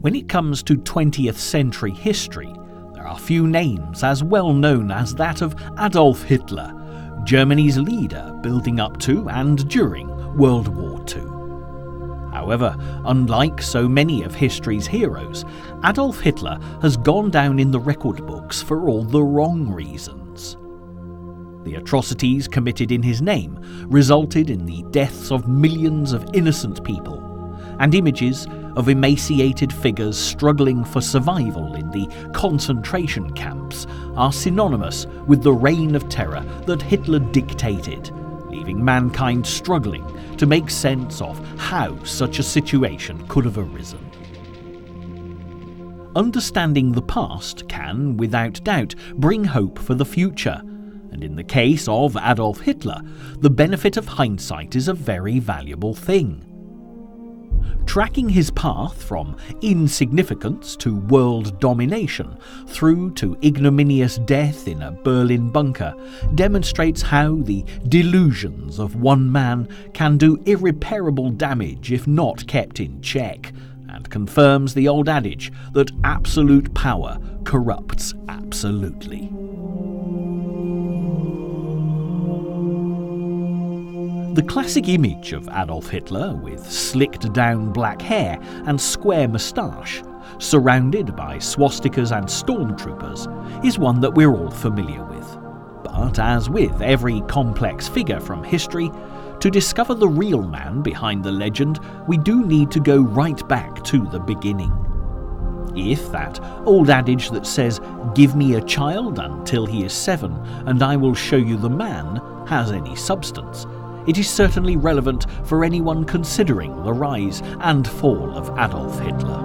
When it comes to 20th century history, there are few names as well known as that of Adolf Hitler, Germany's leader building up to and during World War II. However, unlike so many of history's heroes, Adolf Hitler has gone down in the record books for all the wrong reasons. The atrocities committed in his name resulted in the deaths of millions of innocent people, and images of emaciated figures struggling for survival in the concentration camps are synonymous with the reign of terror that Hitler dictated, leaving mankind struggling to make sense of how such a situation could have arisen. Understanding the past can, without doubt, bring hope for the future, and in the case of Adolf Hitler, the benefit of hindsight is a very valuable thing. Tracking his path from insignificance to world domination through to ignominious death in a Berlin bunker demonstrates how the delusions of one man can do irreparable damage if not kept in check, and confirms the old adage that absolute power corrupts absolutely. The classic image of Adolf Hitler, with slicked down black hair and square moustache, surrounded by swastikas and stormtroopers, is one that we're all familiar with. But as with every complex figure from history, to discover the real man behind the legend, we do need to go right back to the beginning. If that old adage that says, "Give me a child until he is 7 and I will show you the man," has any substance, it is certainly relevant for anyone considering the rise and fall of Adolf Hitler.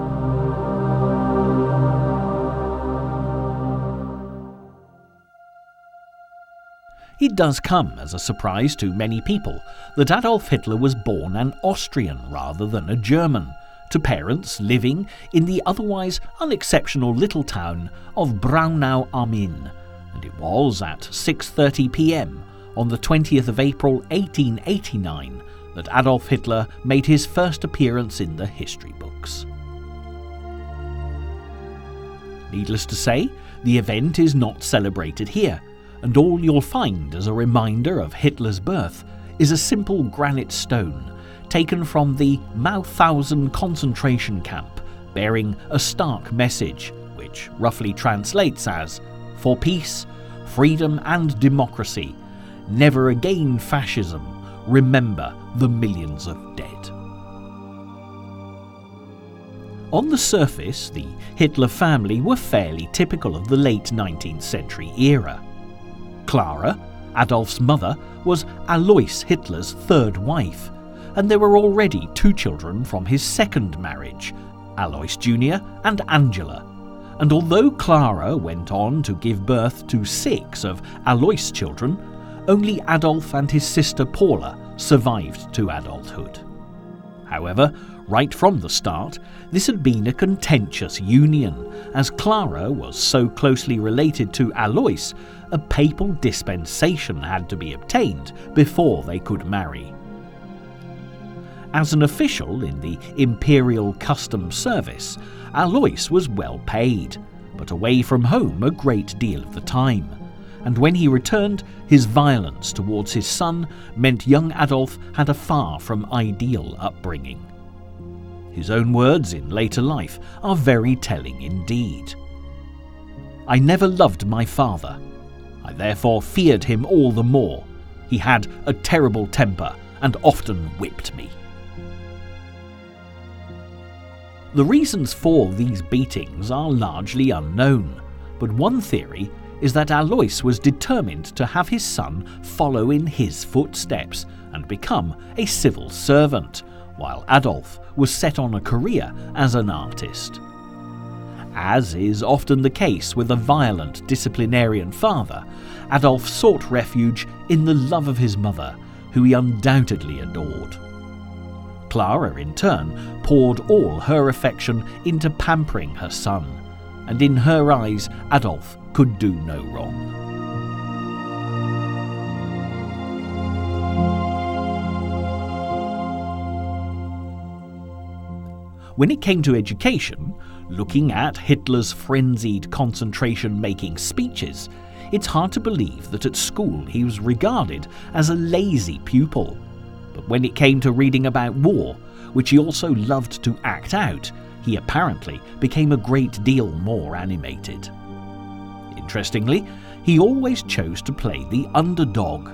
It does come as a surprise to many people that Adolf Hitler was born an Austrian rather than a German, to parents living in the otherwise unexceptional little town of Braunau am Inn, and it was at 6:30 p.m. on the 20th of April 1889 that Adolf Hitler made his first appearance in the history books. Needless to say, the event is not celebrated here, and all you'll find as a reminder of Hitler's birth is a simple granite stone taken from the Mauthausen concentration camp, bearing a stark message, which roughly translates as, "For peace, freedom and democracy, never again fascism, remember the millions of dead." On the surface, the Hitler family were fairly typical of the late 19th century era. Clara, Adolf's mother, was Alois Hitler's third wife, and there were already 2 children from his second marriage, Alois Jr. and Angela. And although Clara went on to give birth to 6 of Alois' children, only Adolf and his sister Paula survived to adulthood. However, right from the start, this had been a contentious union, as Clara was so closely related to Alois, a papal dispensation had to be obtained before they could marry. As an official in the Imperial Customs Service, Alois was well paid, but away from home a great deal of the time. And when he returned, his violence towards his son meant young Adolf had a far from ideal upbringing. His own words in later life are very telling indeed. "I never loved my father. I therefore feared him all the more. He had a terrible temper and often whipped me." The reasons for these beatings are largely unknown, but one theory is that Alois was determined to have his son follow in his footsteps and become a civil servant, while Adolf was set on a career as an artist. As is often the case with a violent disciplinarian father, Adolf sought refuge in the love of his mother, who he undoubtedly adored. Clara, in turn, poured all her affection into pampering her son, and in her eyes Adolf could do no wrong. When it came to education, looking at Hitler's frenzied concentration-making speeches, it's hard to believe that at school he was regarded as a lazy pupil. But when it came to reading about war, which he also loved to act out, he apparently became a great deal more animated. Interestingly, he always chose to play the underdog,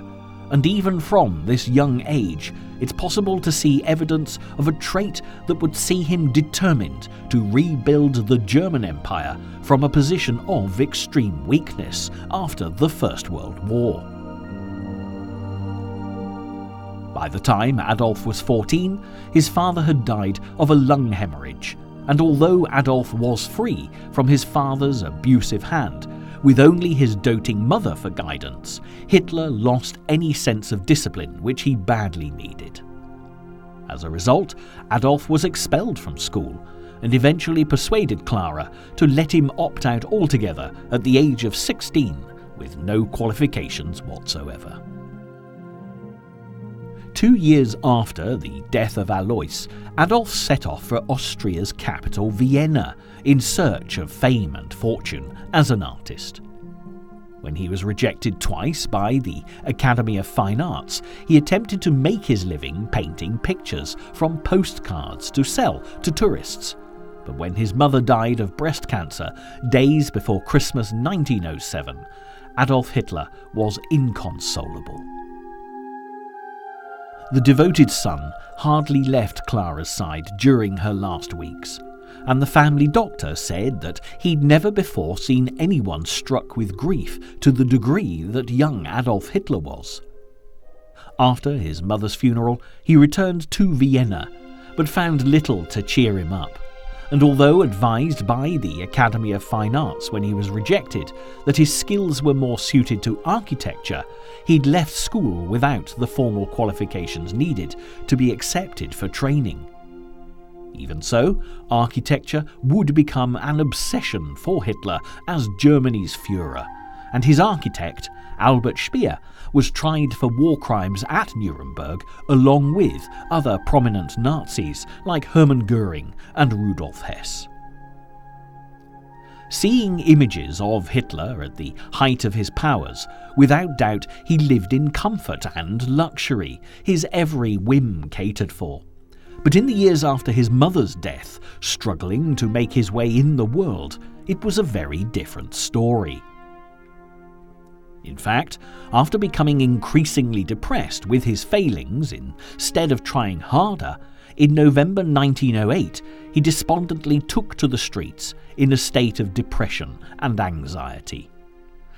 and even from this young age, it's possible to see evidence of a trait that would see him determined to rebuild the German Empire from a position of extreme weakness after the First World War. By the time Adolf was 14, his father had died of a lung hemorrhage, and although Adolf was free from his father's abusive hand, with only his doting mother for guidance, Hitler lost any sense of discipline which he badly needed. As a result, Adolf was expelled from school and eventually persuaded Clara to let him opt out altogether at the age of 16 with no qualifications whatsoever. 2 years after the death of Alois, Adolf set off for Austria's capital Vienna in search of fame and fortune as an artist. When he was rejected twice by the Academy of Fine Arts, he attempted to make his living painting pictures from postcards to sell to tourists. But when his mother died of breast cancer days before Christmas 1907, Adolf Hitler was inconsolable. The devoted son hardly left Clara's side during her last weeks, and the family doctor said that he'd never before seen anyone struck with grief to the degree that young Adolf Hitler was. After his mother's funeral, he returned to Vienna, but found little to cheer him up. And although advised by the Academy of Fine Arts when he was rejected that his skills were more suited to architecture, he'd left school without the formal qualifications needed to be accepted for training. Even so, architecture would become an obsession for Hitler as Germany's Führer, and his architect, Albert Speer, was tried for war crimes at Nuremberg along with other prominent Nazis like Hermann Göring and Rudolf Hess. Seeing images of Hitler at the height of his powers, without doubt he lived in comfort and luxury, his every whim catered for. But in the years after his mother's death, struggling to make his way in the world, it was a very different story. In fact, after becoming increasingly depressed with his failings instead of trying harder, in November 1908 he despondently took to the streets in a state of depression and anxiety.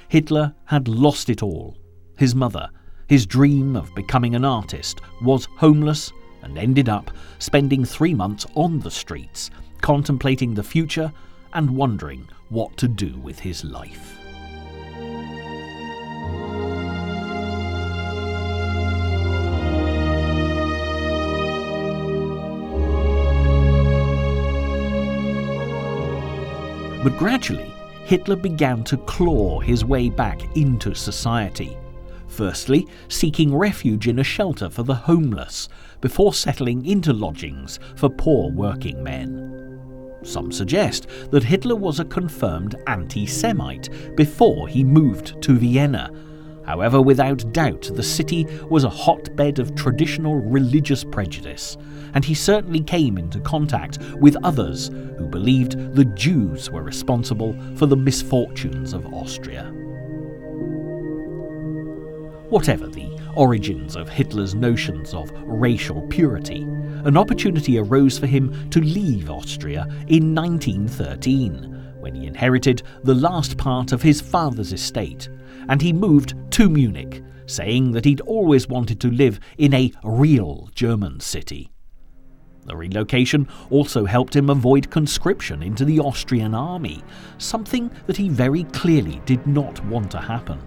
Hitler had lost it all. His mother, his dream of becoming an artist, was homeless and ended up spending 3 months on the streets, contemplating the future and wondering what to do with his life. But gradually, Hitler began to claw his way back into society, firstly seeking refuge in a shelter for the homeless, before settling into lodgings for poor working men. Some suggest that Hitler was a confirmed anti-Semite before he moved to Vienna. However, without doubt, the city was a hotbed of traditional religious prejudice, and he certainly came into contact with others who believed the Jews were responsible for the misfortunes of Austria. Whatever the origins of Hitler's notions of racial purity, an opportunity arose for him to leave Austria in 1913, when he inherited the last part of his father's estate, and he moved to Munich, saying that he'd always wanted to live in a real German city. The relocation also helped him avoid conscription into the Austrian army, something that he very clearly did not want to happen.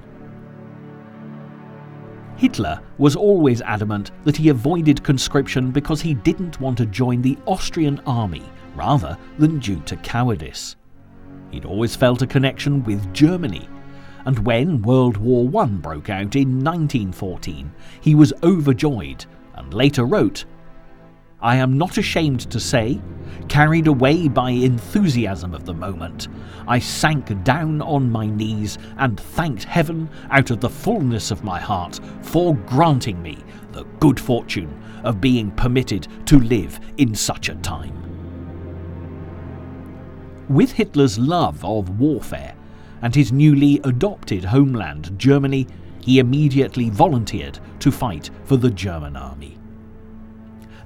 Hitler was always adamant that he avoided conscription because he didn't want to join the Austrian army rather than due to cowardice. He'd always felt a connection with Germany, and when World War I broke out in 1914, he was overjoyed and later wrote, I am not ashamed to say, carried away by enthusiasm of the moment, I sank down on my knees and thanked heaven out of the fullness of my heart for granting me the good fortune of being permitted to live in such a time. With Hitler's love of warfare and his newly adopted homeland, Germany, he immediately volunteered to fight for the German army.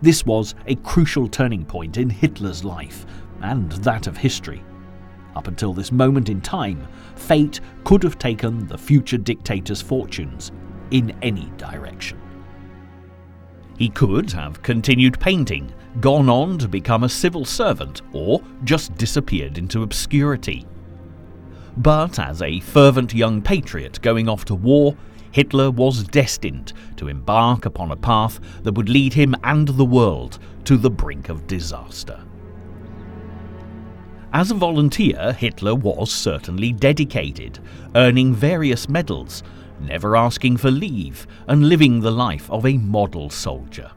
This was a crucial turning point in Hitler's life and that of history. Up until this moment in time, fate could have taken the future dictator's fortunes in any direction. He could have continued painting, gone on to become a civil servant, or just disappeared into obscurity. But as a fervent young patriot going off to war, Hitler was destined to embark upon a path that would lead him and the world to the brink of disaster. As a volunteer, Hitler was certainly dedicated, earning various medals, never asking for leave, and living the life of a model soldier.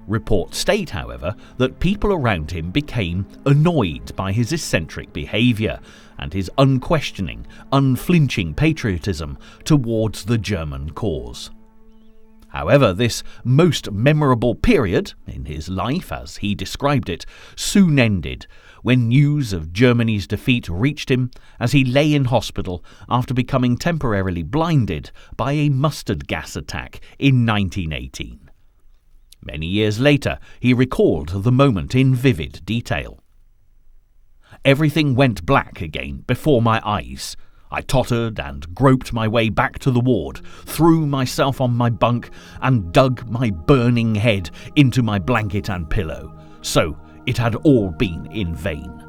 Reports state, however, that people around him became annoyed by his eccentric behaviour and his unquestioning, unflinching patriotism towards the German cause. However, this most memorable period in his life, as he described it, soon ended when news of Germany's defeat reached him as he lay in hospital after becoming temporarily blinded by a mustard gas attack in 1918. Many years later, he recalled the moment in vivid detail. Everything went black again before my eyes. I tottered and groped my way back to the ward, threw myself on my bunk and dug my burning head into my blanket and pillow. So it had all been in vain.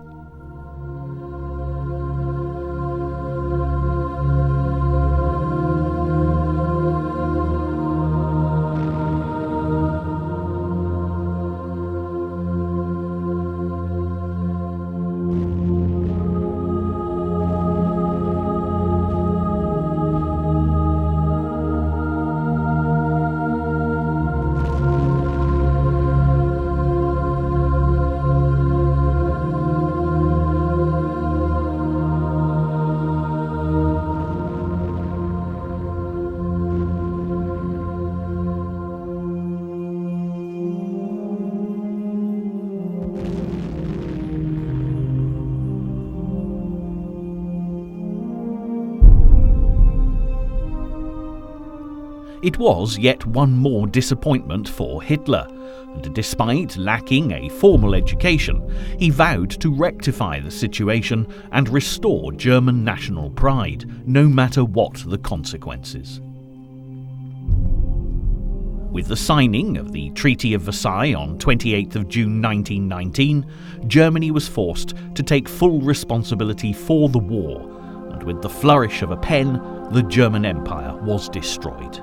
It was yet one more disappointment for Hitler, and despite lacking a formal education, he vowed to rectify the situation and restore German national pride, no matter what the consequences. With the signing of the Treaty of Versailles on 28th of June 1919, Germany was forced to take full responsibility for the war, and with the flourish of a pen, the German Empire was destroyed.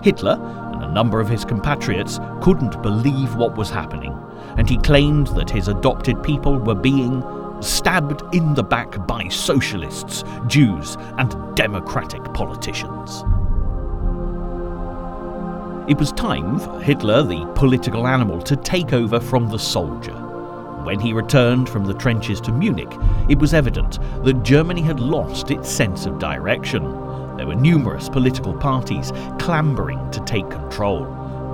Hitler and a number of his compatriots couldn't believe what was happening, and he claimed that his adopted people were being stabbed in the back by socialists, Jews, and democratic politicians. It was time for Hitler, the political animal, to take over from the soldier. When he returned from the trenches to Munich, it was evident that Germany had lost its sense of direction. There were numerous political parties clambering to take control,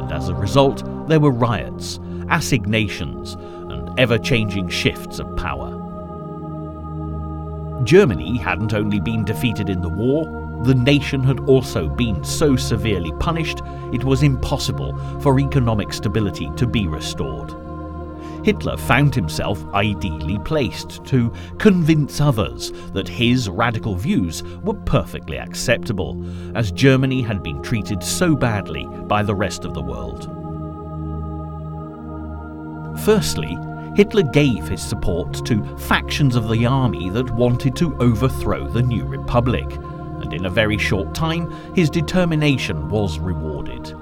and as a result, there were riots, assignations, and ever-changing shifts of power. Germany hadn't only been defeated in the war, the nation had also been so severely punished it was impossible for economic stability to be restored. Hitler found himself ideally placed to convince others that his radical views were perfectly acceptable, as Germany had been treated so badly by the rest of the world. Firstly, Hitler gave his support to factions of the army that wanted to overthrow the new republic, and in a very short time his determination was rewarded.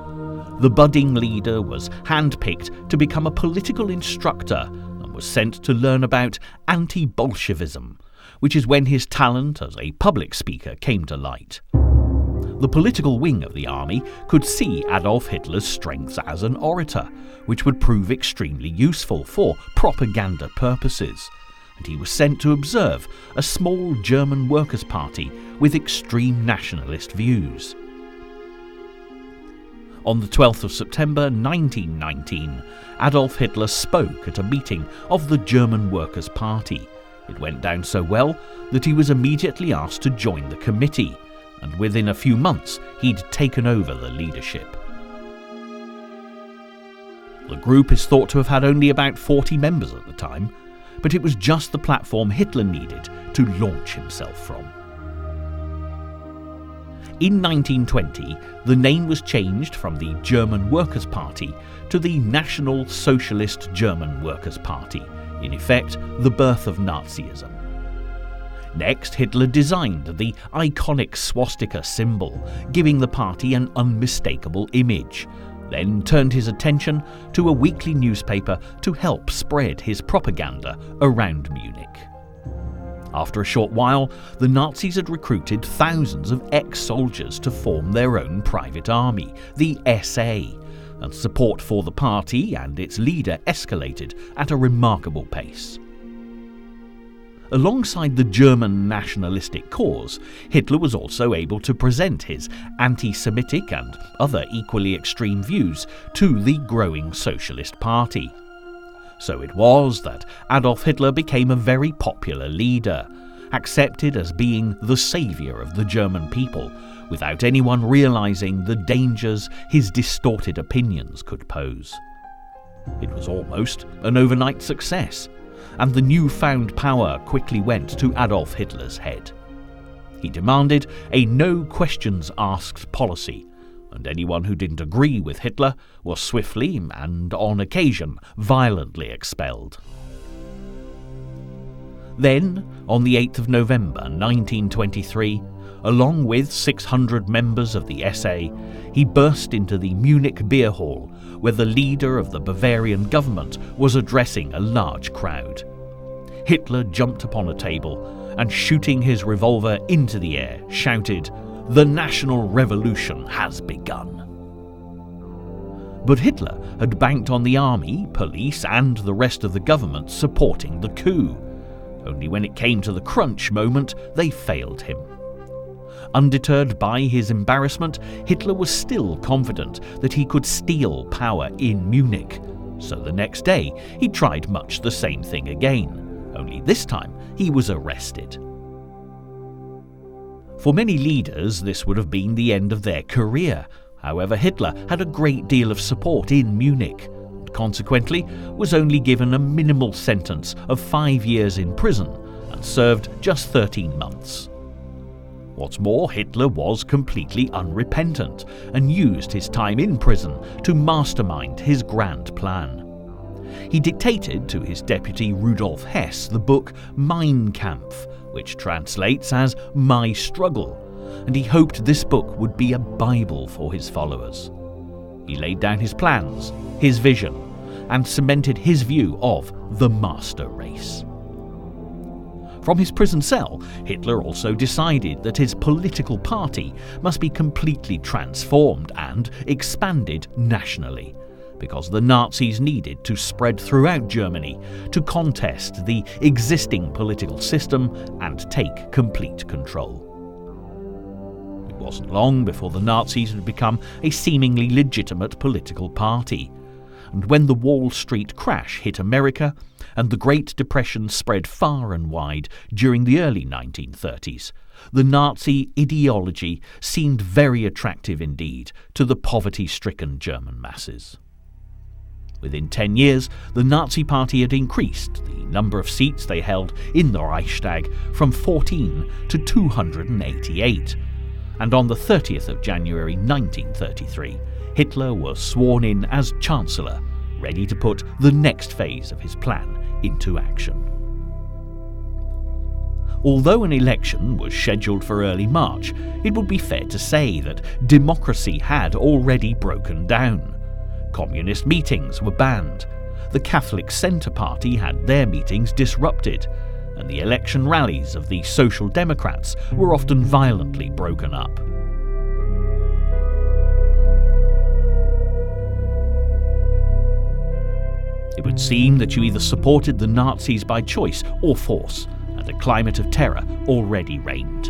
The budding leader was handpicked to become a political instructor and was sent to learn about anti-Bolshevism, which is when his talent as a public speaker came to light. The political wing of the army could see Adolf Hitler's strengths as an orator, which would prove extremely useful for propaganda purposes, and he was sent to observe a small German workers' party with extreme nationalist views. On the 12th of September 1919, Adolf Hitler spoke at a meeting of the German Workers' Party. It went down so well that he was immediately asked to join the committee, and within a few months he'd taken over the leadership. The group is thought to have had only about 40 members at the time, but it was just the platform Hitler needed to launch himself from. In 1920, the name was changed from the German Workers' Party to the National Socialist German Workers' Party, in effect the birth of Nazism. Next, Hitler designed the iconic swastika symbol, giving the party an unmistakable image, then turned his attention to a weekly newspaper to help spread his propaganda around Munich. After a short while, the Nazis had recruited thousands of ex-soldiers to form their own private army, the SA, and support for the party and its leader escalated at a remarkable pace. Alongside the German nationalistic cause, Hitler was also able to present his anti-Semitic and other equally extreme views to the growing Socialist Party. So it was that Adolf Hitler became a very popular leader, accepted as being the saviour of the German people, without anyone realising the dangers his distorted opinions could pose. It was almost an overnight success, and the newfound power quickly went to Adolf Hitler's head. He demanded a no-questions-asked policy, and anyone who didn't agree with Hitler was swiftly and, on occasion, violently expelled. Then, on the 8th of November 1923, along with 600 members of the SA, he burst into the Munich beer hall, where the leader of the Bavarian government was addressing a large crowd. Hitler jumped upon a table and, shooting his revolver into the air, shouted, "The National Revolution has begun." But Hitler had banked on the army, police and the rest of the government supporting the coup. Only when it came to the crunch moment, they failed him. Undeterred by his embarrassment, Hitler was still confident that he could steal power in Munich. So the next day, he tried much the same thing again, only this time he was arrested. For many leaders, this would have been the end of their career. However, Hitler had a great deal of support in Munich, and consequently was only given a minimal sentence of 5 years in prison and served just 13 months. What's more, Hitler was completely unrepentant and used his time in prison to mastermind his grand plan. He dictated to his deputy Rudolf Hess the book Mein Kampf, which translates as My Struggle, and he hoped this book would be a Bible for his followers. He laid down his plans, his vision, and cemented his view of the master race. From his prison cell, Hitler also decided that his political party must be completely transformed and expanded nationally, because the Nazis needed to spread throughout Germany to contest the existing political system and take complete control. It wasn't long before the Nazis had become a seemingly legitimate political party, and when the Wall Street crash hit America and the Great Depression spread far and wide during the early 1930s, the Nazi ideology seemed very attractive indeed to the poverty-stricken German masses. Within 10 years, the Nazi Party had increased the number of seats they held in the Reichstag from 14 to 288, and on the 30th of January 1933, Hitler was sworn in as Chancellor, ready to put the next phase of his plan into action. Although an election was scheduled for early March, it would be fair to say that democracy had already broken down. Communist meetings were banned, the Catholic Centre Party had their meetings disrupted, and the election rallies of the Social Democrats were often violently broken up. seemed that you either supported the Nazis by choice or force, and a climate of terror already reigned.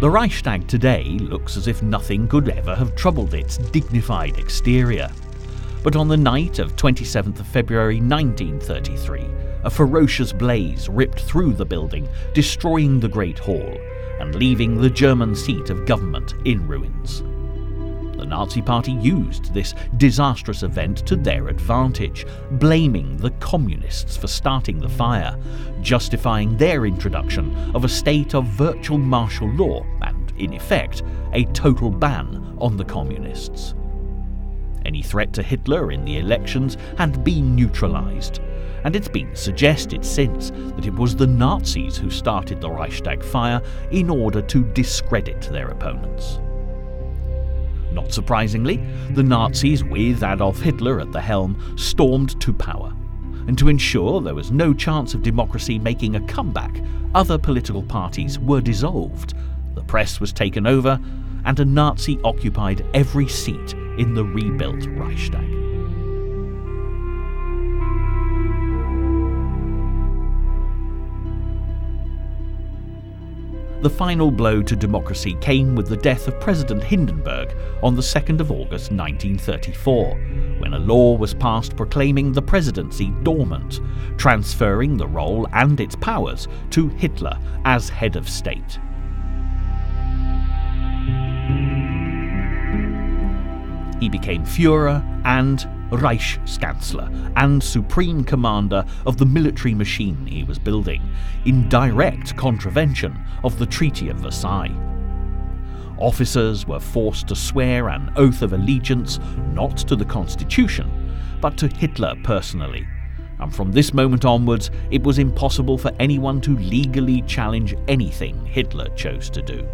The Reichstag today looks as if nothing could ever have troubled its dignified exterior. But on the night of 27th of February 1933, a ferocious blaze ripped through the building, destroying the Great Hall and leaving the German seat of government in ruins. The Nazi Party used this disastrous event to their advantage, blaming the communists for starting the fire, justifying their introduction of a state of virtual martial law and, in effect, a total ban on the communists. Any threat to Hitler in the elections had been neutralised, and it's been suggested since that it was the Nazis who started the Reichstag fire in order to discredit their opponents. Not surprisingly, the Nazis, with Adolf Hitler at the helm, stormed to power. And to ensure there was no chance of democracy making a comeback, other political parties were dissolved, the press was taken over, and a Nazi occupied every seat in the rebuilt Reichstag. The final blow to democracy came with the death of President Hindenburg on the 2nd of August 1934, when a law was passed proclaiming the presidency dormant, transferring the role and its powers to Hitler as head of state. He became Führer and Reichskanzler and supreme commander of the military machine he was building, in direct contravention of the Treaty of Versailles. Officers were forced to swear an oath of allegiance not to the Constitution, but to Hitler personally, and from this moment onwards it was impossible for anyone to legally challenge anything Hitler chose to do.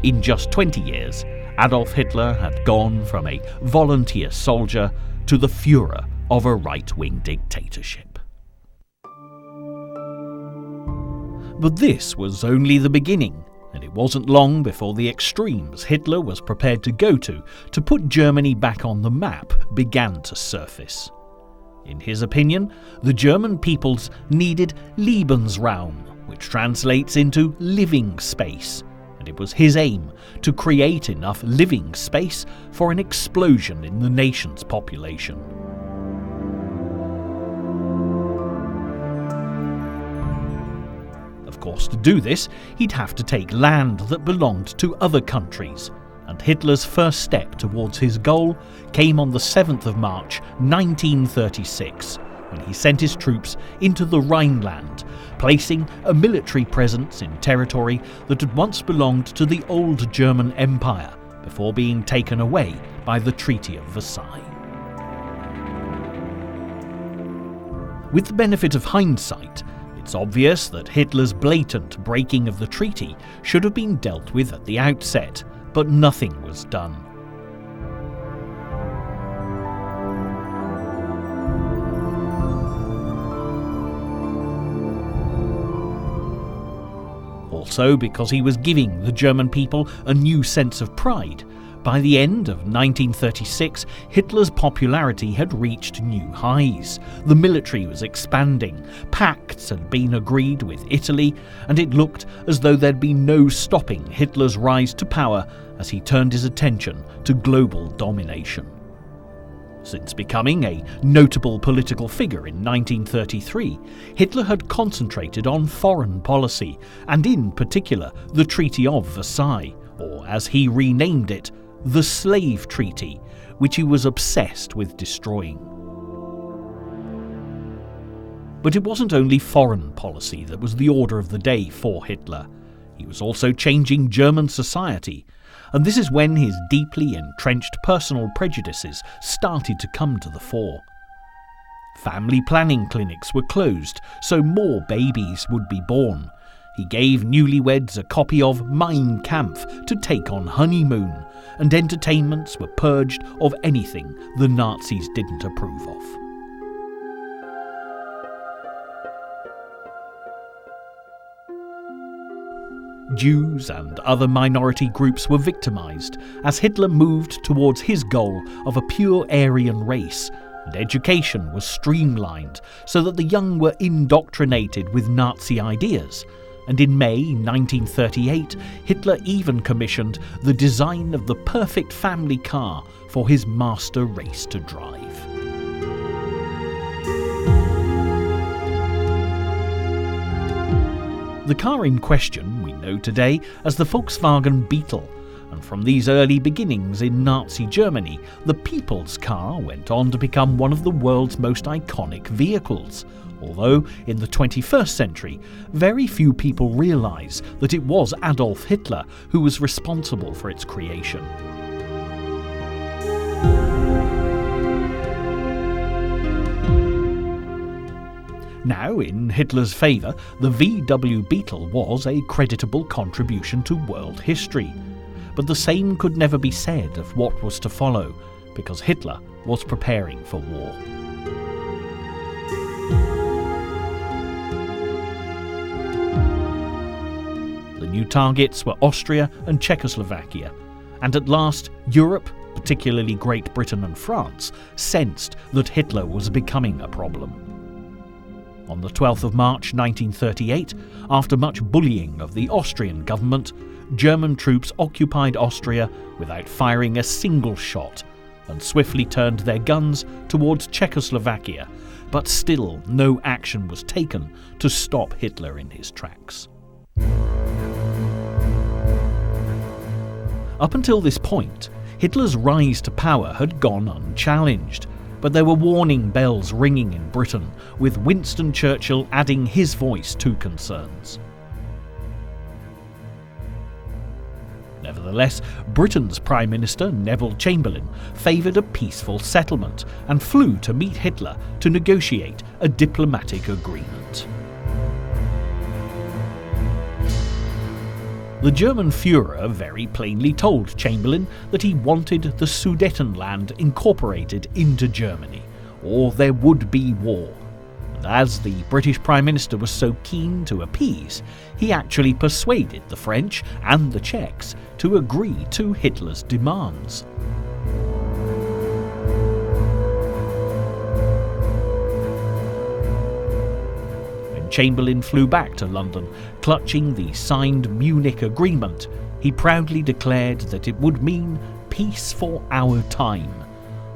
In just 20 years, Adolf Hitler had gone from a volunteer soldier to the Führer of a right-wing dictatorship. But this was only the beginning, and it wasn't long before the extremes Hitler was prepared to go to put Germany back on the map began to surface. In his opinion, the German peoples needed Lebensraum, which translates into living space, and it was his aim to create enough living space for an explosion in the nation's population. Of course, to do this, he'd have to take land that belonged to other countries, and Hitler's first step towards his goal came on the 7th of March 1936, when he sent his troops into the Rhineland, placing a military presence in territory that had once belonged to the old German Empire before being taken away by the Treaty of Versailles. With the benefit of hindsight, it's obvious that Hitler's blatant breaking of the treaty should have been dealt with at the outset, but nothing was done. Also, because he was giving the German people a new sense of pride, by the end of 1936, Hitler's popularity had reached new highs. The military was expanding, pacts had been agreed with Italy, and it looked as though there'd be no stopping Hitler's rise to power as he turned his attention to global domination. Since becoming a notable political figure in 1933, Hitler had concentrated on foreign policy, and in particular the Treaty of Versailles, or as he renamed it, the Slave Treaty, which he was obsessed with destroying. But it wasn't only foreign policy that was the order of the day for Hitler. He was also changing German society, and this is when his deeply entrenched personal prejudices started to come to the fore. Family planning clinics were closed, so more babies would be born. He gave newlyweds a copy of Mein Kampf to take on honeymoon, and entertainments were purged of anything the Nazis didn't approve of. Jews and other minority groups were victimised as Hitler moved towards his goal of a pure Aryan race, and education was streamlined so that the young were indoctrinated with Nazi ideas. And in May 1938, Hitler even commissioned the design of the perfect family car for his master race to drive. The car in question we know today as the Volkswagen Beetle, and from these early beginnings in Nazi Germany, the people's car went on to become one of the world's most iconic vehicles. Although, in the 21st century, very few people realise that it was Adolf Hitler who was responsible for its creation. Now, in Hitler's favour, the VW Beetle was a creditable contribution to world history. But the same could never be said of what was to follow, because Hitler was preparing for war. The new targets were Austria and Czechoslovakia, and at last Europe, particularly Great Britain and France, sensed that Hitler was becoming a problem. On the 12th of March 1938, after much bullying of the Austrian government, German troops occupied Austria without firing a single shot and swiftly turned their guns towards Czechoslovakia, but still no action was taken to stop Hitler in his tracks. Up until this point, Hitler's rise to power had gone unchallenged, but there were warning bells ringing in Britain, with Winston Churchill adding his voice to concerns. Nevertheless, Britain's Prime Minister Neville Chamberlain favoured a peaceful settlement and flew to meet Hitler to negotiate a diplomatic agreement. The German Führer very plainly told Chamberlain that he wanted the Sudetenland incorporated into Germany, or there would be war. And as the British Prime Minister was so keen to appease, he actually persuaded the French and the Czechs to agree to Hitler's demands. Chamberlain flew back to London, clutching the signed Munich Agreement. He proudly declared that it would mean peace for our time,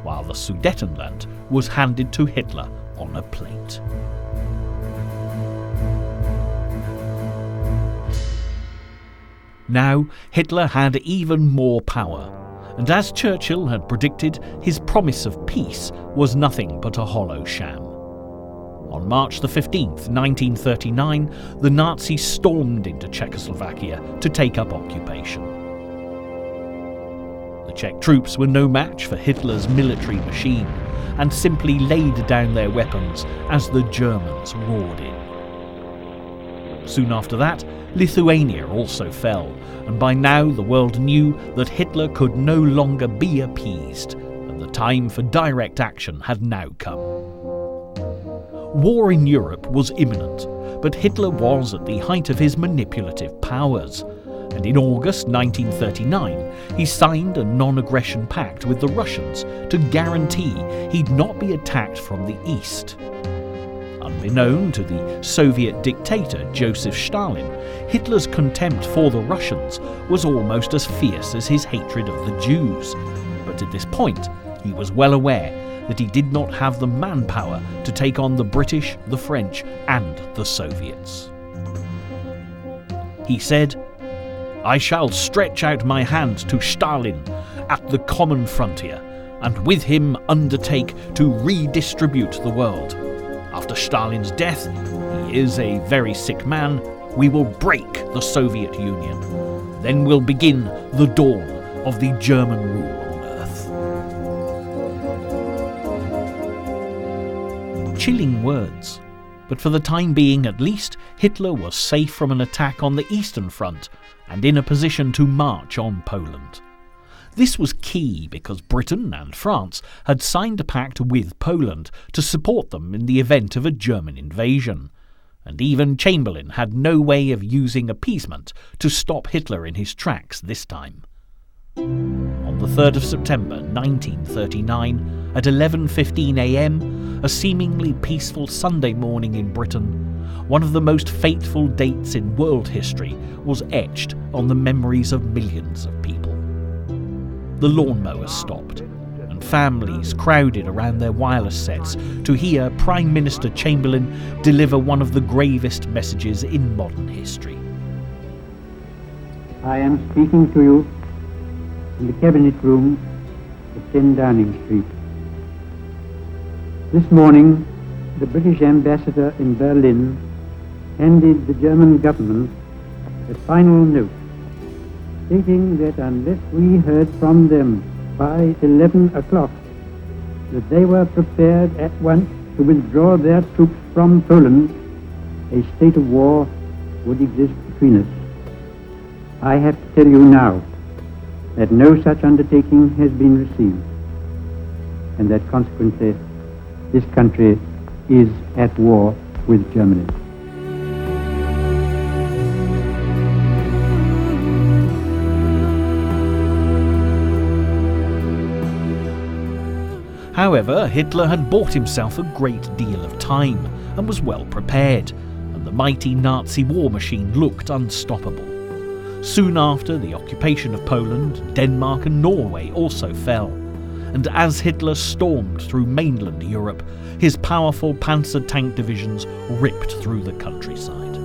while the Sudetenland was handed to Hitler on a plate. Now, Hitler had even more power, and as Churchill had predicted, his promise of peace was nothing but a hollow sham. On March the 15th, 1939, the Nazis stormed into Czechoslovakia to take up occupation. The Czech troops were no match for Hitler's military machine and simply laid down their weapons as the Germans roared in. Soon after that, Lithuania also fell, and by now the world knew that Hitler could no longer be appeased, and the time for direct action had now come. War in Europe was imminent, but Hitler was at the height of his manipulative powers, and in August 1939 he signed a non-aggression pact with the Russians to guarantee he'd not be attacked from the east. Unbeknown to the Soviet dictator Joseph Stalin, Hitler's contempt for the Russians was almost as fierce as his hatred of the Jews, but at this point he was well aware that he did not have the manpower to take on the British, the French, and the Soviets. He said, "I shall stretch out my hand to Stalin at the common frontier, and with him undertake to redistribute the world. After Stalin's death, he is a very sick man, we will break the Soviet Union. Then will begin the dawn of the German rule on earth." Chilling words, but for the time being at least, Hitler was safe from an attack on the Eastern Front and in a position to march on Poland. This was key because Britain and France had signed a pact with Poland to support them in the event of a German invasion, and even Chamberlain had no way of using appeasement to stop Hitler in his tracks this time. On the 3rd of September 1939, at 11:15 a.m, a seemingly peaceful Sunday morning in Britain, one of the most fateful dates in world history was etched on the memories of millions of people. The lawnmowers stopped, and families crowded around their wireless sets to hear Prime Minister Chamberlain deliver one of the gravest messages in modern history. I am speaking to you in the Cabinet Room at 10 Downing Street. This morning, the British ambassador in Berlin handed the German government a final note, stating that unless we heard from them by 11 o'clock, that they were prepared at once to withdraw their troops from Poland, a state of war would exist between us. I have to tell you now that no such undertaking has been received, and that consequently this country is at war with Germany. However, Hitler had bought himself a great deal of time and was well prepared, and the mighty Nazi war machine looked unstoppable. Soon after the occupation of Poland, Denmark and Norway also fell, and as Hitler stormed through mainland Europe, his powerful panzer tank divisions ripped through the countryside.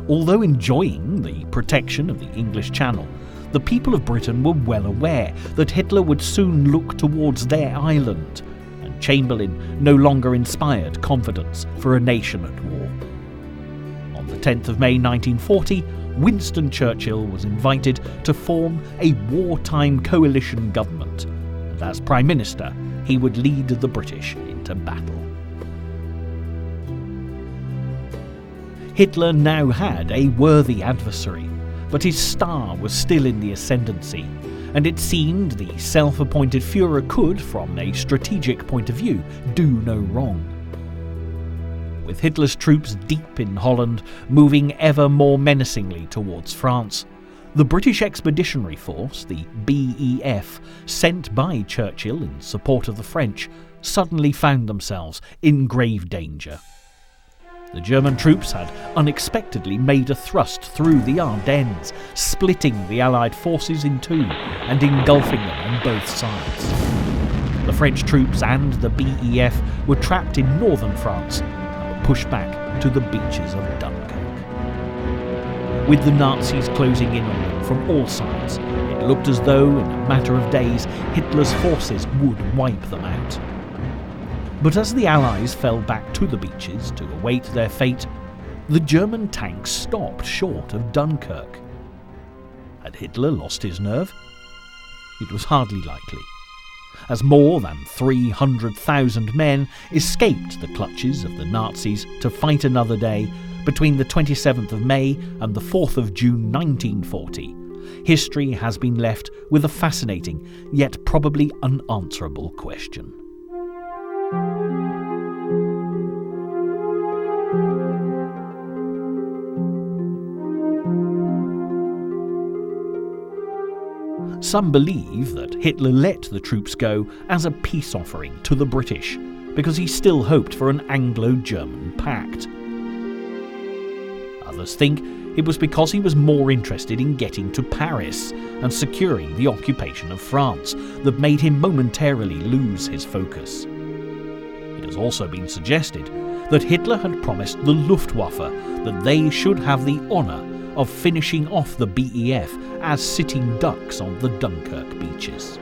Although enjoying the protection of the English Channel, the people of Britain were well aware that Hitler would soon look towards their island, and Chamberlain no longer inspired confidence for a nation at war. On the 10th of May 1940, Winston Churchill was invited to form a wartime coalition government, and as Prime Minister, he would lead the British into battle. Hitler now had a worthy adversary, but his star was still in the ascendancy, and it seemed the self-appointed Führer could, from a strategic point of view, do no wrong. With Hitler's troops deep in Holland, moving ever more menacingly towards France, the British Expeditionary Force, the BEF, sent by Churchill in support of the French, suddenly found themselves in grave danger. The German troops had unexpectedly made a thrust through the Ardennes, splitting the Allied forces in two and engulfing them on both sides. The French troops and the BEF were trapped in northern France and were pushed back to the beaches of Dunkirk. With the Nazis closing in on them from all sides, it looked as though, in a matter of days, Hitler's forces would wipe them out. But as the Allies fell back to the beaches to await their fate, the German tanks stopped short of Dunkirk. Had Hitler lost his nerve? It was hardly likely, as more than 300,000 men escaped the clutches of the Nazis to fight another day between the 27th of May and the 4th of June 1940. History has been left with a fascinating yet probably unanswerable question. Some believe that Hitler let the troops go as a peace offering to the British, because he still hoped for an Anglo-German pact. Others think it was because he was more interested in getting to Paris and securing the occupation of France that made him momentarily lose his focus. It has also been suggested that Hitler had promised the Luftwaffe that they should have the honour of finishing off the BEF as sitting ducks on the Dunkirk beaches.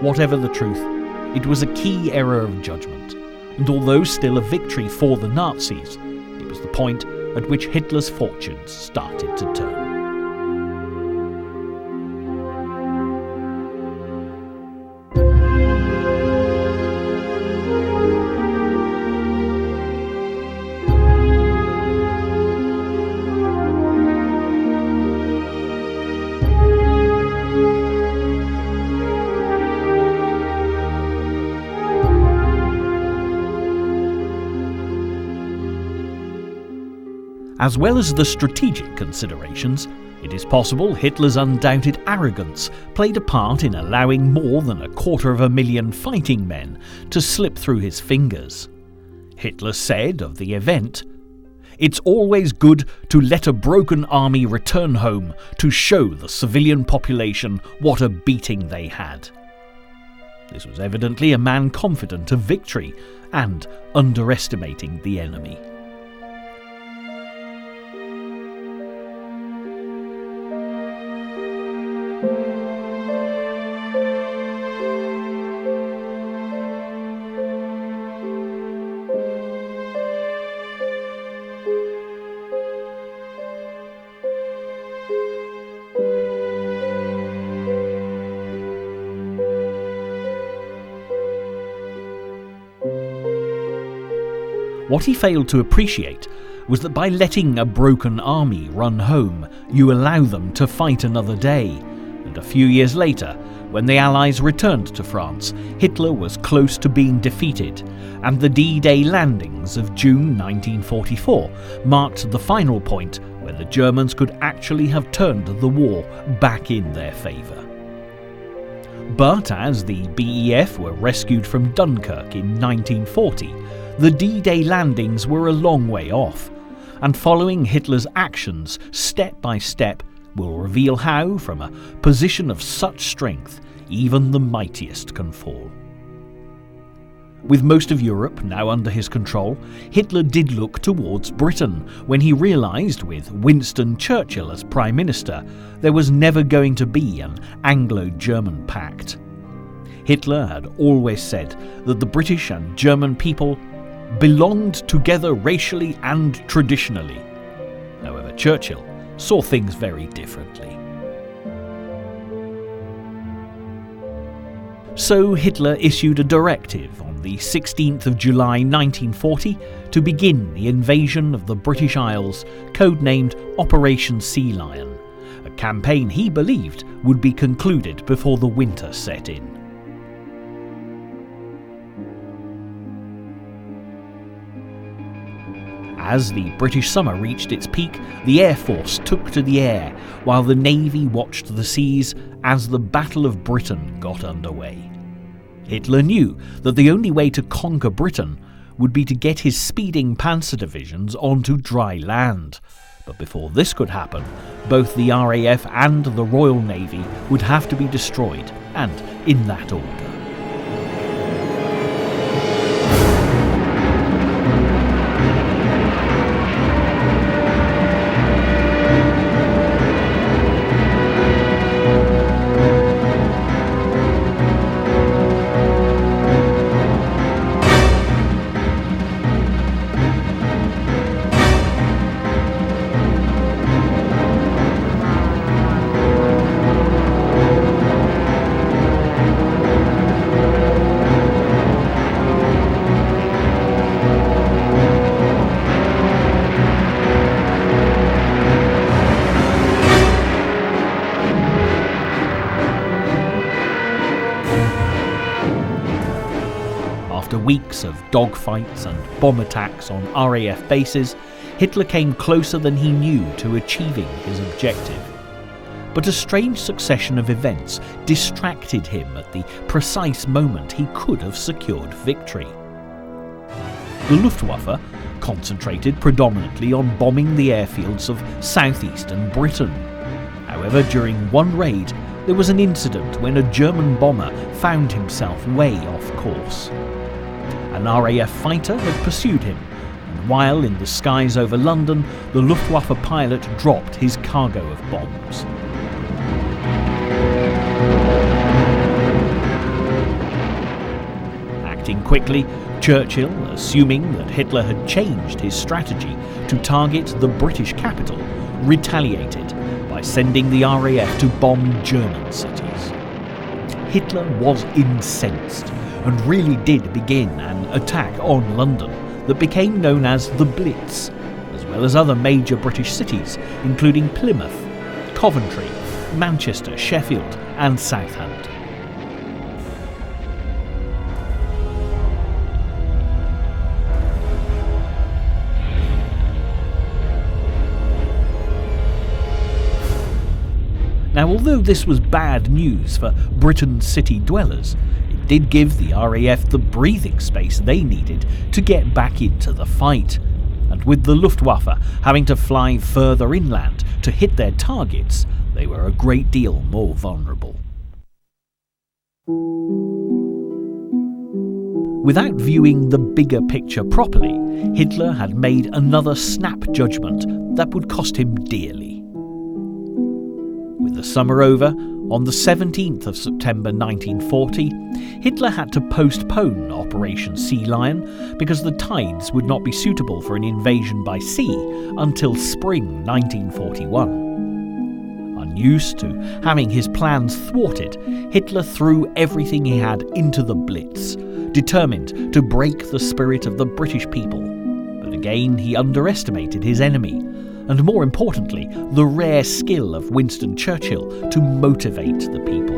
Whatever the truth, it was a key error of judgment, and although still a victory for the Nazis, it was the point at which Hitler's fortunes started to turn. As well as the strategic considerations, it is possible Hitler's undoubted arrogance played a part in allowing more than 250,000 fighting men to slip through his fingers. Hitler said of the event, "It's always good to let a broken army return home to show the civilian population what a beating they had." This was evidently a man confident of victory and underestimating the enemy. What he failed to appreciate was that by letting a broken army run home, you allow them to fight another day, and a few years later, when the Allies returned to France, Hitler was close to being defeated, and the D-Day landings of June 1944 marked the final point where the Germans could actually have turned the war back in their favour. But as the BEF were rescued from Dunkirk in 1940, the D-Day landings were a long way off, and following Hitler's actions step by step will reveal how, from a position of such strength, even the mightiest can fall. With most of Europe now under his control, Hitler did look towards Britain when he realised, with Winston Churchill as Prime Minister, there was never going to be an Anglo-German pact. Hitler had always said that the British and German people belonged together racially and traditionally. However, Churchill saw things very differently. So Hitler issued a directive on the 16th of July 1940 to begin the invasion of the British Isles, codenamed Operation Sea Lion, a campaign he believed would be concluded before the winter set in. As the British summer reached its peak, the Air Force took to the air, while the Navy watched the seas as the Battle of Britain got underway. Hitler knew that the only way to conquer Britain would be to get his speeding panzer divisions onto dry land. But before this could happen, both the RAF and the Royal Navy would have to be destroyed, and in that order. After weeks of dogfights and bomb attacks on RAF bases, Hitler came closer than he knew to achieving his objective. But a strange succession of events distracted him at the precise moment he could have secured victory. The Luftwaffe concentrated predominantly on bombing the airfields of southeastern Britain. However, during one raid, there was an incident when a German bomber found himself way off course. An RAF fighter had pursued him, and while in the skies over London, the Luftwaffe pilot dropped his cargo of bombs. Acting quickly, Churchill, assuming that Hitler had changed his strategy to target the British capital, retaliated by sending the RAF to bomb German cities. Hitler was incensed and really did begin an attack on London that became known as the Blitz, as well as other major British cities, including Plymouth, Coventry, Manchester, Sheffield and Southampton. Now, although this was bad news for Britain's city dwellers, it did give the RAF the breathing space they needed to get back into the fight. And with the Luftwaffe having to fly further inland to hit their targets, they were a great deal more vulnerable. Without viewing the bigger picture properly, Hitler had made another snap judgment that would cost him dearly. With the summer over, on the 17th of September 1940, Hitler had to postpone Operation Sea Lion because the tides would not be suitable for an invasion by sea until spring 1941. Unused to having his plans thwarted, Hitler threw everything he had into the Blitz, determined to break the spirit of the British people. But again, he underestimated his enemy, and more importantly, the rare skill of Winston Churchill to motivate the people.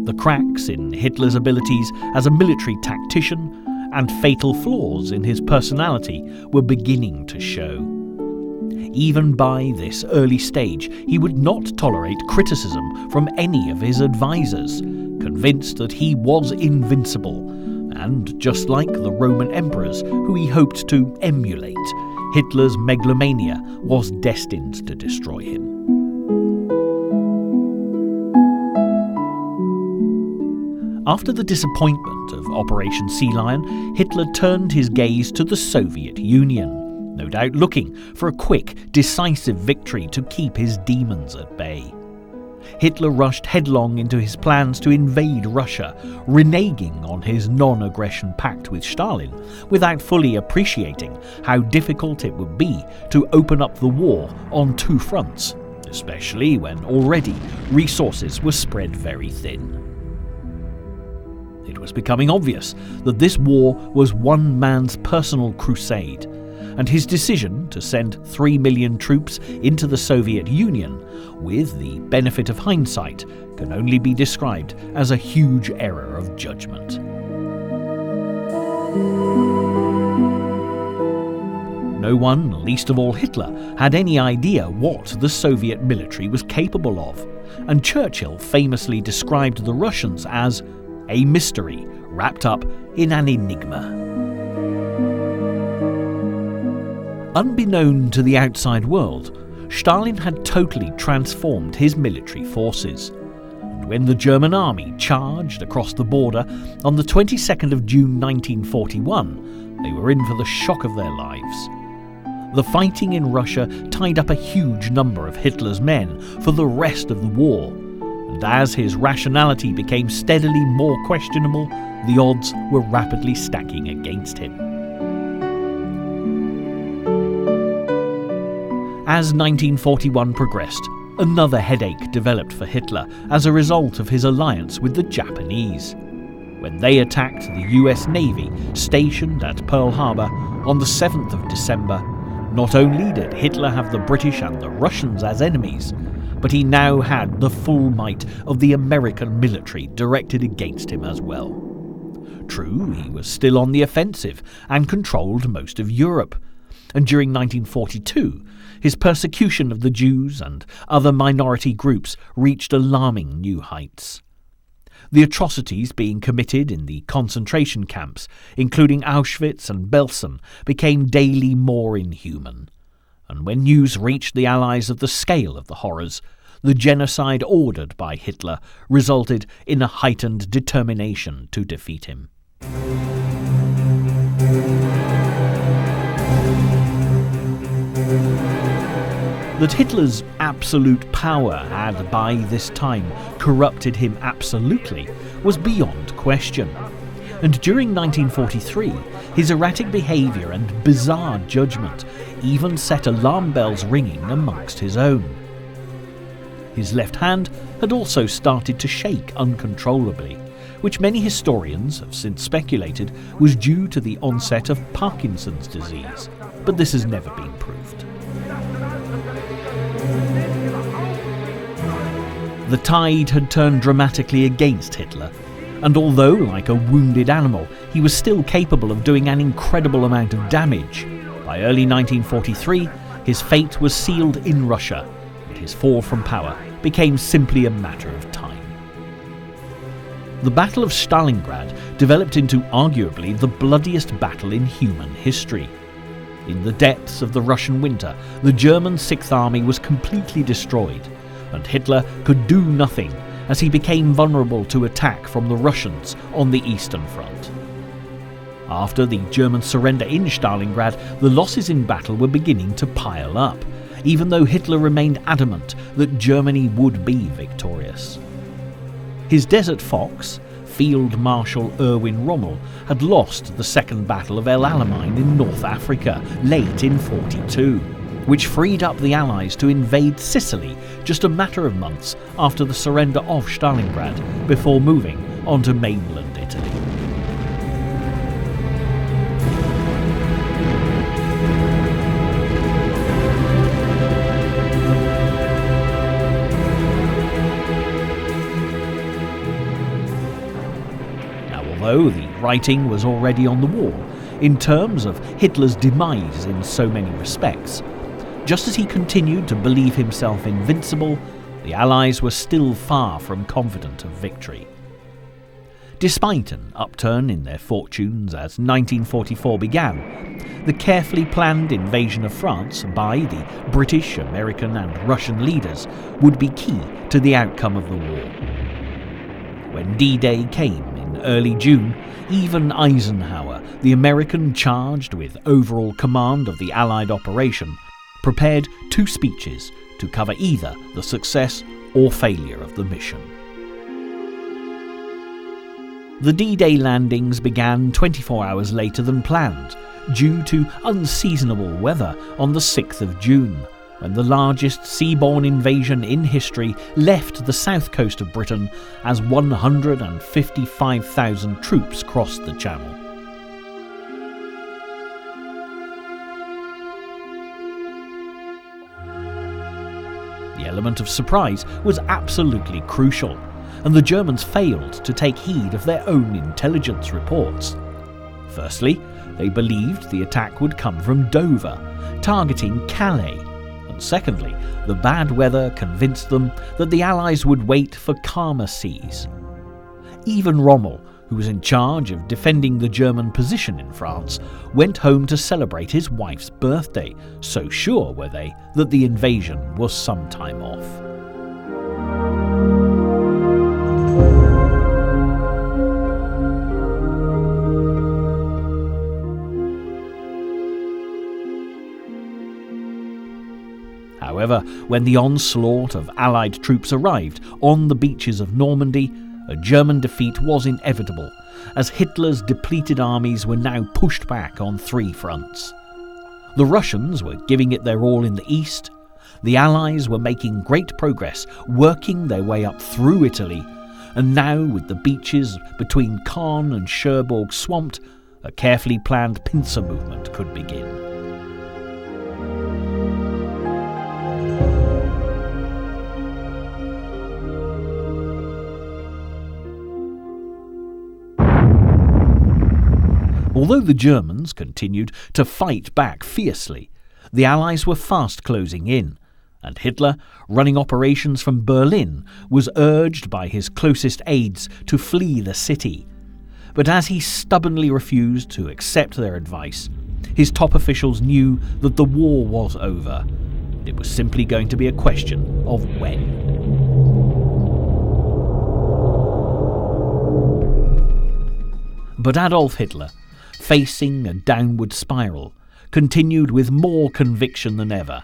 The cracks in Hitler's abilities as a military tactician and fatal flaws in his personality were beginning to show. Even by this early stage, he would not tolerate criticism from any of his advisors, convinced that he was invincible, and just like the Roman emperors who he hoped to emulate, Hitler's megalomania was destined to destroy him. After the disappointment of Operation Sea Lion, Hitler turned his gaze to the Soviet Union, no doubt looking for a quick, decisive victory to keep his demons at bay. Hitler rushed headlong into his plans to invade Russia, reneging on his non-aggression pact with Stalin, without fully appreciating how difficult it would be to open up the war on two fronts, especially when already resources were spread very thin. It was becoming obvious that this war was one man's personal crusade, and his decision to send 3 million troops into the Soviet Union, with the benefit of hindsight, can only be described as a huge error of judgment. No one, least of all Hitler, had any idea what the Soviet military was capable of, and Churchill famously described the Russians as a mystery wrapped up in an enigma. Unbeknown to the outside world, Stalin had totally transformed his military forces. And when the German army charged across the border on the 22nd of June 1941, they were in for the shock of their lives. The fighting in Russia tied up a huge number of Hitler's men for the rest of the war, and as his rationality became steadily more questionable, the odds were rapidly stacking against him. As 1941 progressed, another headache developed for Hitler as a result of his alliance with the Japanese. When they attacked the US Navy stationed at Pearl Harbor on the 7th of December, not only did Hitler have the British and the Russians as enemies, but he now had the full might of the American military directed against him as well. True, he was still on the offensive and controlled most of Europe, and during 1942, his persecution of the Jews and other minority groups reached alarming new heights. The atrocities being committed in the concentration camps, including Auschwitz and Belsen, became daily more inhuman. And when news reached the Allies of the scale of the horrors, the genocide ordered by Hitler resulted in a heightened determination to defeat him. That Hitler's absolute power had by this time corrupted him absolutely was beyond question. And during 1943, his erratic behaviour and bizarre judgment even set alarm bells ringing amongst his own. His left hand had also started to shake uncontrollably, which many historians have since speculated was due to the onset of Parkinson's disease, but this has never been proved. The tide had turned dramatically against Hitler, and although, like a wounded animal, he was still capable of doing an incredible amount of damage, By early 1943, his fate was sealed in Russia, and his fall from power became simply a matter of time. The Battle of Stalingrad developed into arguably the bloodiest battle in human history. In the depths of the Russian winter, the German Sixth Army was completely destroyed, and Hitler could do nothing as he became vulnerable to attack from the Russians on the Eastern Front. After the German surrender in Stalingrad, the losses in battle were beginning to pile up, even though Hitler remained adamant that Germany would be victorious. His Desert Fox, Field Marshal Erwin Rommel, had lost the Second Battle of El Alamein in North Africa late in 1942, which freed up the Allies to invade Sicily just a matter of months after the surrender of Stalingrad, before moving on to mainland Italy. Although the writing was already on the wall, in terms of Hitler's demise in so many respects, just as he continued to believe himself invincible, the Allies were still far from confident of victory. Despite an upturn in their fortunes as 1944 began, the carefully planned invasion of France by the British, American and Russian leaders would be key to the outcome of the war. When D-Day came in early June, even Eisenhower, the American charged with overall command of the Allied operation, prepared 2 speeches to cover either the success or failure of the mission. The D-Day landings began 24 hours later than planned, due to unseasonable weather on the 6th of June, when the largest seaborne invasion in history left the south coast of Britain as 155,000 troops crossed the Channel. The element of surprise was absolutely crucial, and the Germans failed to take heed of their own intelligence reports. Firstly, they believed the attack would come from Dover, targeting Calais. Secondly, the bad weather convinced them that the Allies would wait for calmer seas. Even Rommel, who was in charge of defending the German position in France, went home to celebrate his wife's birthday, so sure were they that the invasion was some time off. However, when the onslaught of Allied troops arrived on the beaches of Normandy, a German defeat was inevitable, as Hitler's depleted armies were now pushed back on 3 fronts. The Russians were giving it their all in the east, the Allies were making great progress, working their way up through Italy, and now, with the beaches between Caen and Cherbourg swamped, a carefully planned pincer movement could begin. Although the Germans continued to fight back fiercely, the Allies were fast closing in, and Hitler, running operations from Berlin, was urged by his closest aides to flee the city. But as he stubbornly refused to accept their advice, his top officials knew that the war was over. It was simply going to be a question of when. But Adolf Hitler, facing a downward spiral, continued with more conviction than ever,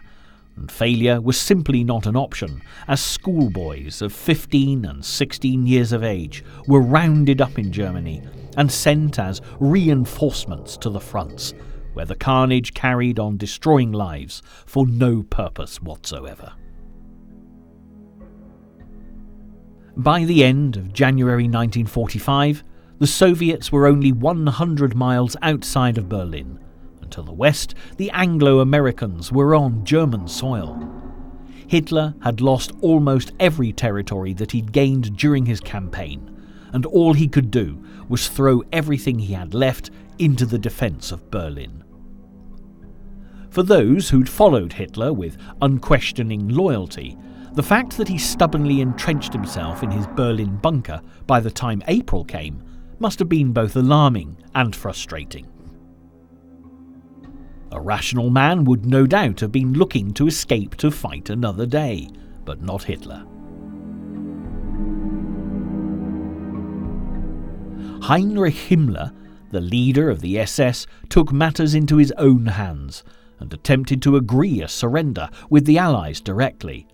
and failure was simply not an option, as schoolboys of 15 and 16 years of age were rounded up in Germany and sent as reinforcements to the fronts, where the carnage carried on destroying lives for no purpose whatsoever. By the end of January 1945, the Soviets were only 100 miles outside of Berlin, and to the west, the Anglo-Americans were on German soil. Hitler had lost almost every territory that he'd gained during his campaign, and all he could do was throw everything he had left into the defence of Berlin. For those who'd followed Hitler with unquestioning loyalty, the fact that he stubbornly entrenched himself in his Berlin bunker by the time April came must have been both alarming and frustrating. A rational man would no doubt have been looking to escape to fight another day, but not Hitler. Heinrich Himmler, the leader of the SS, took matters into his own hands and attempted to agree a surrender with the Allies directly.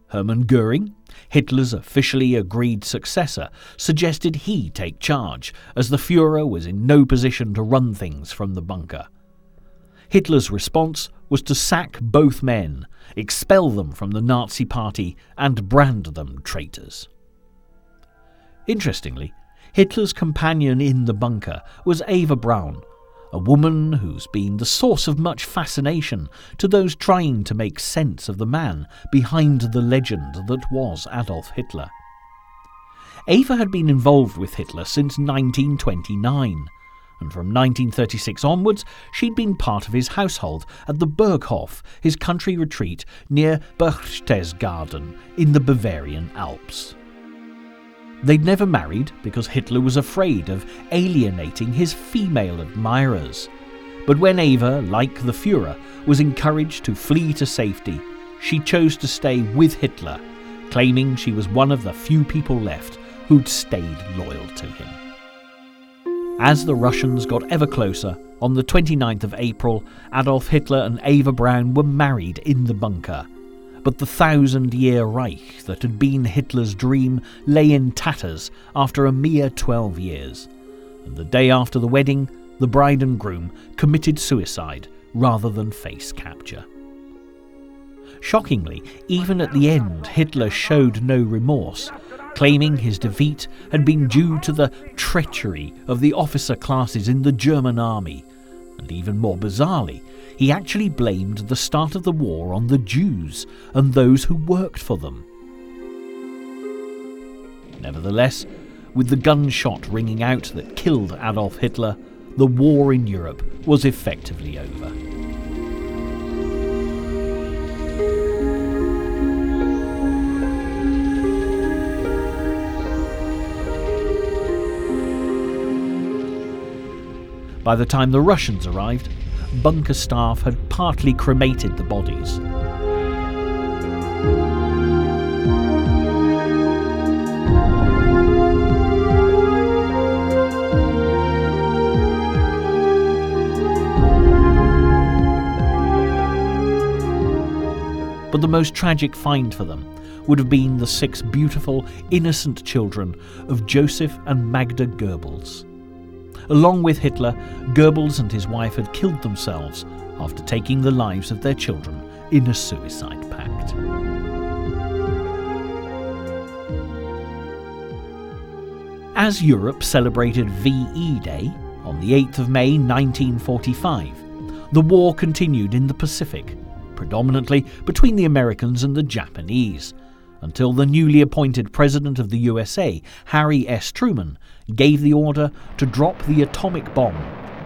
Hermann Göring, Hitler's officially agreed successor, suggested he take charge, as the Führer was in no position to run things from the bunker. Hitler's response was to sack both men, expel them from the Nazi Party, and brand them traitors. Interestingly, Hitler's companion in the bunker was Eva Braun, a woman who's been the source of much fascination to those trying to make sense of the man behind the legend that was Adolf Hitler. Eva had been involved with Hitler since 1929, and from 1936 onwards she'd been part of his household at the Berghof, his country retreat near Berchtesgaden in the Bavarian Alps. They'd never married because Hitler was afraid of alienating his female admirers. But when Eva, like the Führer, was encouraged to flee to safety, she chose to stay with Hitler, claiming she was one of the few people left who'd stayed loyal to him. As the Russians got ever closer, on the 29th of April, Adolf Hitler and Eva Braun were married in the bunker. But the 1,000-year Reich that had been Hitler's dream lay in tatters after a mere 12 years. And the day after the wedding, the bride and groom committed suicide rather than face capture. Shockingly, even at the end, Hitler showed no remorse, claiming his defeat had been due to the treachery of the officer classes in the German army. And even more bizarrely, he actually blamed the start of the war on the Jews and those who worked for them. Nevertheless, with the gunshot ringing out that killed Adolf Hitler, the war in Europe was effectively over. By the time the Russians arrived, bunker staff had partly cremated the bodies. But the most tragic find for them would have been the 6 beautiful, innocent children of Joseph and Magda Goebbels. Along with Hitler, Goebbels and his wife had killed themselves after taking the lives of their children in a suicide pact. As Europe celebrated VE Day on the 8th of May 1945, the war continued in the Pacific, predominantly between the Americans and the Japanese, until the newly appointed President of the USA, Harry S. Truman, gave the order to drop the atomic bomb,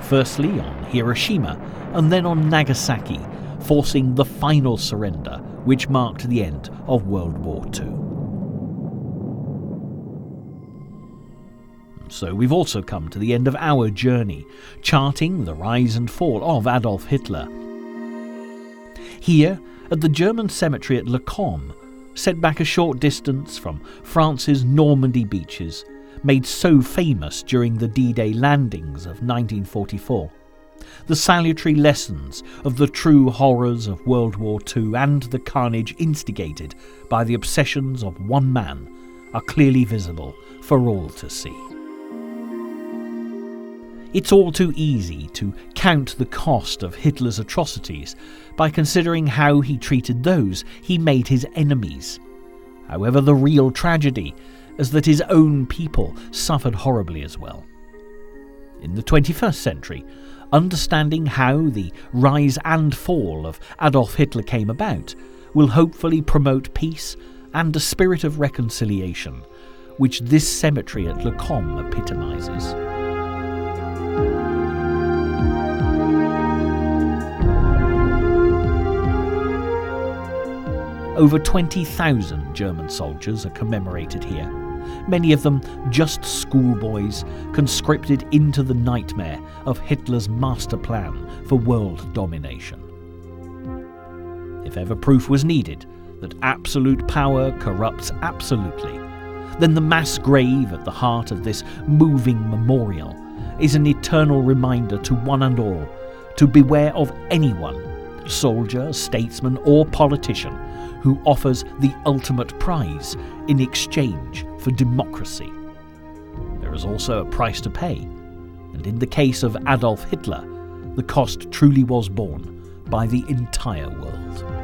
firstly on Hiroshima and then on Nagasaki, forcing the final surrender, which marked the end of World War II. So we've also come to the end of our journey, charting the rise and fall of Adolf Hitler. Here, at the German cemetery at Le Combe, set back a short distance from France's Normandy beaches, made so famous during the D-Day landings of 1944. The salutary lessons of the true horrors of World War II and the carnage instigated by the obsessions of one man are clearly visible for all to see. It's all too easy to count the cost of Hitler's atrocities by considering how he treated those he made his enemies. However, the real tragedy is that his own people suffered horribly as well. In the 21st century, understanding how the rise and fall of Adolf Hitler came about will hopefully promote peace and a spirit of reconciliation, which this cemetery at Le Combe epitomizes. Over 20,000 German soldiers are commemorated here, many of them just schoolboys conscripted into the nightmare of Hitler's master plan for world domination. If ever proof was needed that absolute power corrupts absolutely, then the mass grave at the heart of this moving memorial is an eternal reminder to one and all to beware of anyone, soldier, statesman or politician, who offers the ultimate prize in exchange for democracy. There is also a price to pay, and in the case of Adolf Hitler, the cost truly was borne by the entire world.